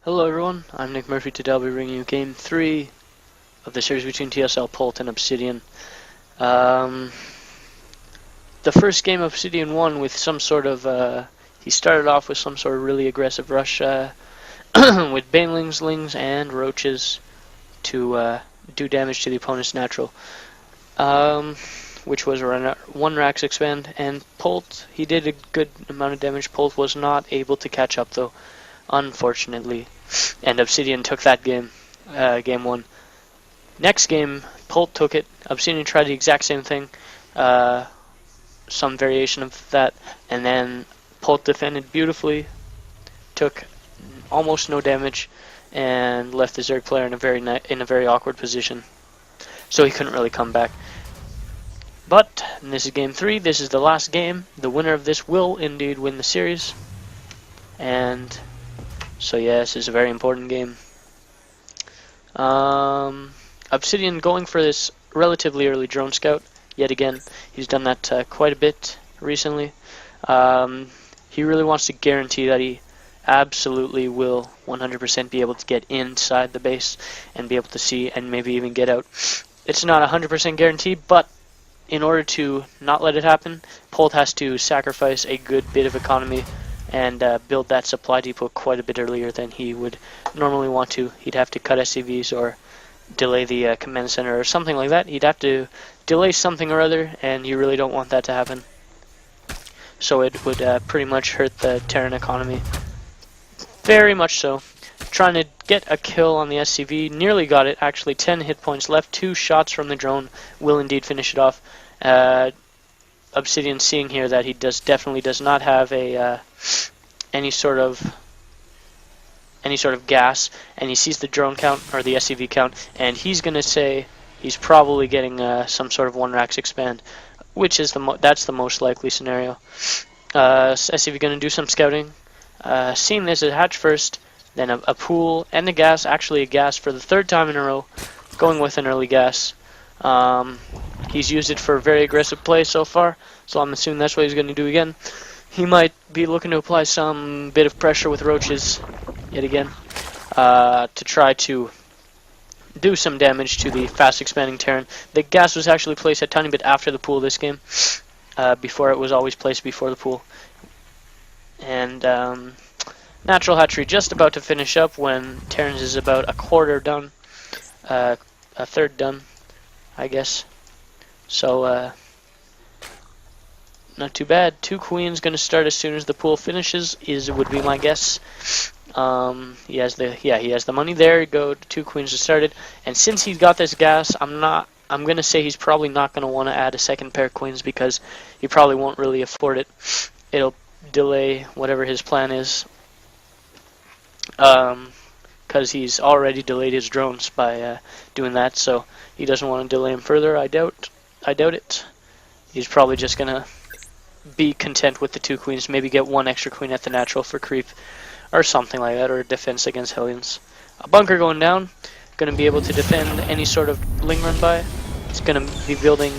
Hello everyone, I'm Nick Murphy. Today I'll be bringing you Game 3 of the series between TSLPolt and Obsidian. The first game Obsidian won with some sort of, he started off with some sort of really aggressive rush with banelings, lings, and roaches to do damage to the opponent's natural, which was one Rax expand, and Polt, he did a good amount of damage. Polt was not able to catch up though, unfortunately. And Obsidian took that game, game 1. Next game, Polt took it. Obsidian tried the exact same thing, some variation of that, and then Polt defended beautifully, took almost no damage, and left the Zerg player in a very awkward position. So he couldn't really come back. But this is game 3. This is the last game. The winner of this will indeed win the series, and so yeah, this is a very important game. Obsidian going for this relatively early drone scout. Yet again, he's done that quite a bit recently. He really wants to guarantee that he absolutely will 100% be able to get inside the base and be able to see and maybe even get out. It's not a 100% guarantee, but in order to not let it happen, Polt has to sacrifice a good bit of economy and build that supply depot quite a bit earlier than he would normally want to. He'd have to cut SCVs or delay the command center or something like that. He'd have to delay something or other, and you really don't want that to happen. So it would pretty much hurt the Terran economy. Very much so. Trying to get a kill on the SCV, nearly got it. Actually, 10 hit points left. 2 shots from the drone will indeed finish it off. Obsidian seeing here that he definitely does not have a any sort of gas, and he sees the drone count or the SCV count, and he's gonna say he's probably getting some sort of 1 Rax expand, which is that's the most likely scenario. SCV gonna do some scouting, seeing this, a hatch first, then a pool and a gas, actually a gas for the 3rd time in a row, going with an early gas. He's used it for very aggressive play so far, so I'm assuming that's what he's going to do again. He might be looking to apply some bit of pressure with roaches, yet again, to try to do some damage to the fast expanding Terran. The gas was actually placed a tiny bit after the pool this game. Before it was always placed before the pool. And natural hatchery just about to finish up when Terran's is about a quarter done, a third done, I guess. So not too bad. 2 queens going to start as soon as the pool finishes would be my guess. He has the money. There you go. 2 queens to start it. And since he's got this gas, I'm going to say he's probably not going to want to add a second pair of queens because he probably won't really afford it. It'll delay whatever his plan is. Because he's already delayed his drones by doing that, so he doesn't want to delay him further. I doubt it. He's probably just gonna be content with the 2 queens, maybe get 1 extra queen at the natural for creep or something like that, or defense against Hellions. A bunker going down, gonna be able to defend any sort of ling run by. It's gonna be building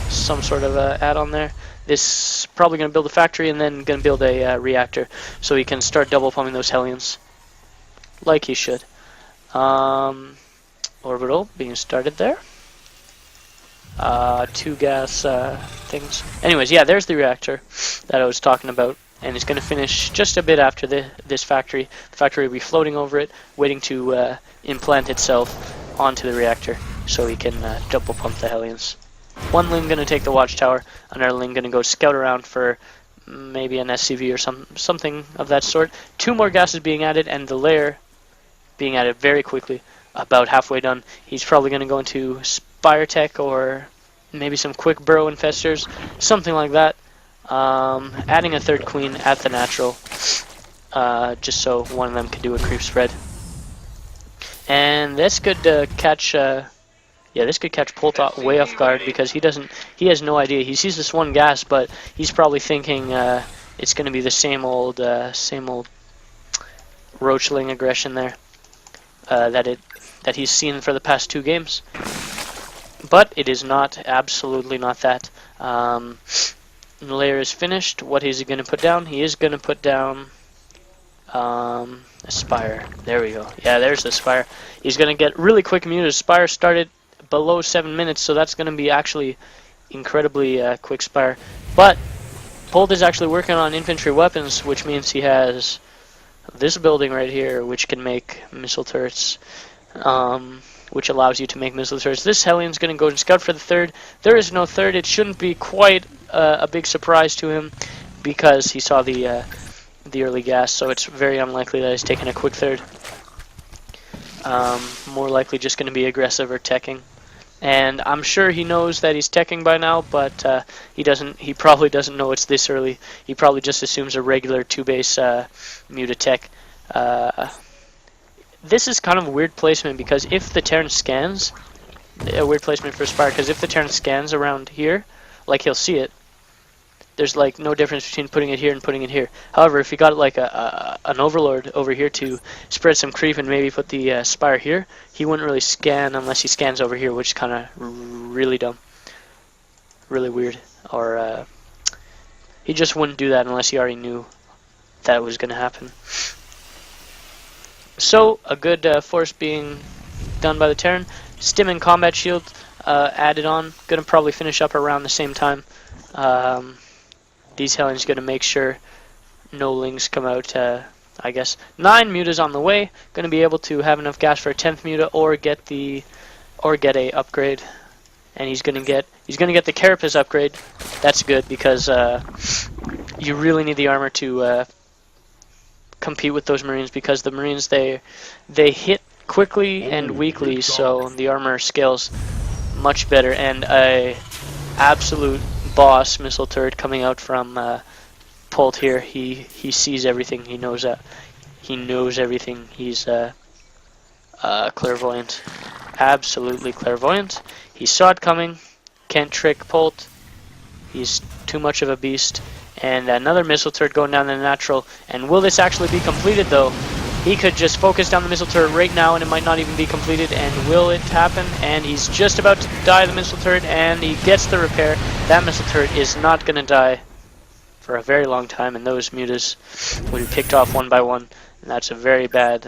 some sort of add-on there. This probably gonna build a factory and then gonna build a reactor so he can start double pumping those Hellions. Like he should. Orbital being started there. 2 gas things. Anyways, yeah, there's the reactor that I was talking about, and it's going to finish just a bit after this factory. The factory will be floating over it, waiting to implant itself onto the reactor so we can double pump the Hellions. 1 ling going to take the watchtower, another ling going to go scout around for maybe an SCV or something of that sort. 2 more gases being added, and the lair being added very quickly, about halfway done. He's probably going to go into Spire Tech or maybe some quick burrow infestors, something like that. Adding a 3rd queen at the natural, just so one of them can do a creep spread. And this could catch, this could catch Polt way off guard because he has no idea. He sees this 1 gas, but he's probably thinking it's going to be the same old roachling aggression there. That he's seen for the past 2 games, but it is not, absolutely not that. The layer is finished. What is he going to put down? He is going to put down Aspire. There we go. Yeah, there's the Aspire. He's going to get really quick muted. Aspire started below 7 minutes, so that's going to be actually incredibly quick Spire. But Polt is actually working on infantry weapons, which means he has this building right here, which can make missile turrets, which allows you to make missile turrets. This Hellion's going to go and scout for the third. There is no third. It shouldn't be quite a big surprise to him because he saw the early gas, so it's very unlikely that he's taking a quick third. More likely just going to be aggressive or teching. And I'm sure he knows that he's teching by now, but he probably doesn't know it's this early. He probably just assumes a regular 2-base muta tech. This is kind of a weird placement because if the Terran scans, a weird placement for Spire, because if the Terran scans around here, like he'll see it, there's like no difference between putting it here and putting it here. However, if you got like an Overlord over here to spread some creep and maybe put the Spire here, he wouldn't really scan unless he scans over here, which is kind of really dumb, really weird. Or he just wouldn't do that unless he already knew that was going to happen. So a good force being done by the Terran. Stim and combat shield added on. Gonna probably finish up around the same time. These Hellions going to make sure no Lings come out, I guess. 9 mutas on the way. Going to be able to have enough gas for a 10th muta or get a upgrade. And he's going to get the Carapace upgrade. That's good because you really need the armor to compete with those Marines, because the Marines they hit quickly and weakly, so the armor scales much better. And a absolute boss missile turret coming out from Polt here. He sees everything. He knows everything. He's clairvoyant, absolutely clairvoyant. He saw it coming. Can't trick Polt. He's too much of a beast. And another missile turret going down the natural. And will this actually be completed though? He could just focus down the missile turret right now and it might not even be completed. And will it happen? And he's just about to die the missile turret and he gets the repair. That missile turret is not going to die for a very long time, and those mutas will be picked off one by one. And that's a very bad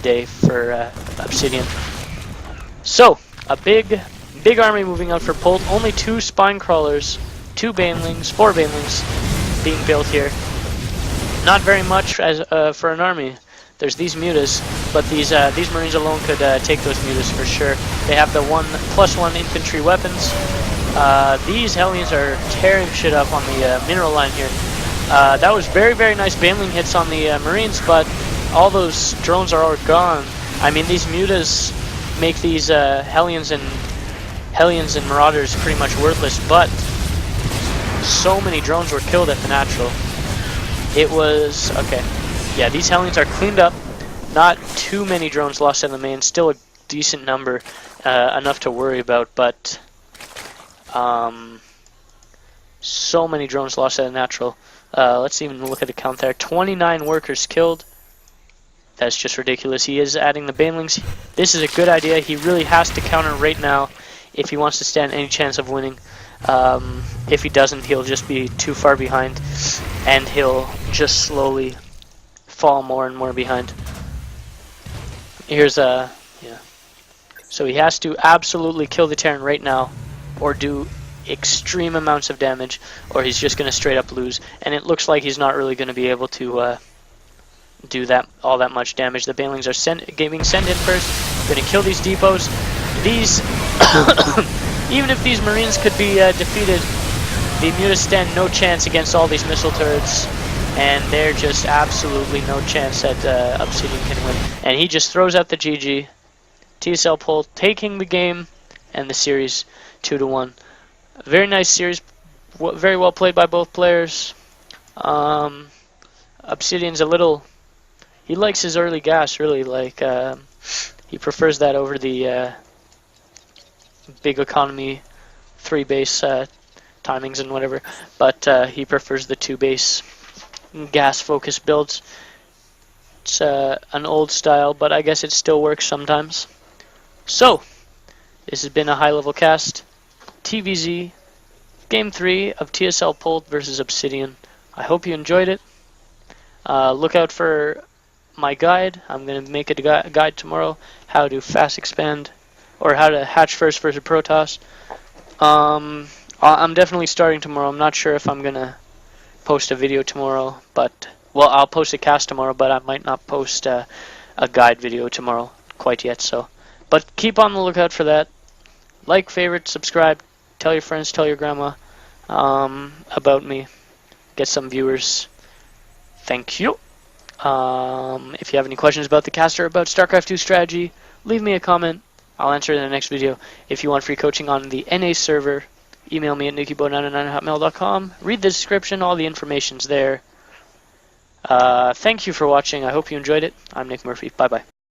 day for Obsidian. So, a big army moving out for Polt. Only 2 spine crawlers, 4 banelings being built here. Not very much as for an army. There's these mutas, but these Marines alone could take those mutas for sure. They have the +1 infantry weapons. These Hellions are tearing shit up on the mineral line here. That was very nice baneling hits on the Marines, but all those drones are all gone. I mean, these mutas make these Hellions and Marauders pretty much worthless, but so many drones were killed at the natural. It was okay. Yeah, these Hellions are cleaned up. Not too many drones lost in the main. Still a decent number, enough to worry about, but so many drones lost at the natural. Let's even look at the count there. 29 workers killed. That's just ridiculous. He is adding the banelings. This is a good idea. He really has to counter right now if he wants to stand any chance of winning. If he doesn't, he'll just be too far behind, and he'll just slowly fall more and more behind. Here's yeah. So he has to absolutely kill the Terran right now, or do extreme amounts of damage, or he's just going to straight up lose. And it looks like he's not really going to be able to do all that much damage. The banelings are being sent in first. Going to kill these depots. These, even if these Marines could be defeated, the mutas stand no chance against all these missile turrets, and they're just absolutely no chance that Obsidian can win. And he just throws out the GG. TSLPolt taking the game and the series 2-1. Very nice series, very well played by both players. Obsidian's a little, he likes his early gas really, like he prefers that over the big economy 3-base timings and whatever, but he prefers the 2-base gas focused builds. It's an old style, but I guess it still works sometimes. So, this has been a high-level cast. TVZ, Game 3 of TSLPolt versus Obsidian. I hope you enjoyed it. Look out for my guide. I'm going to make a guide tomorrow, how to fast expand, or how to hatch first versus protoss. I'm definitely starting tomorrow. I'm not sure if I'm going to post a video tomorrow, but, well, I'll post a cast tomorrow, but I might not post a guide video tomorrow quite yet, so. But keep on the lookout for that. Like, favorite, subscribe, tell your friends, tell your grandma about me. Get some viewers. Thank you. If you have any questions about the cast or about StarCraft 2 strategy, leave me a comment. I'll answer it in the next video. If you want free coaching on the NA server, email me at nickyboy99@hotmail.com. Read the description, all the information's there. Thank you for watching. I hope you enjoyed it. I'm Nick Murphy. Bye-bye.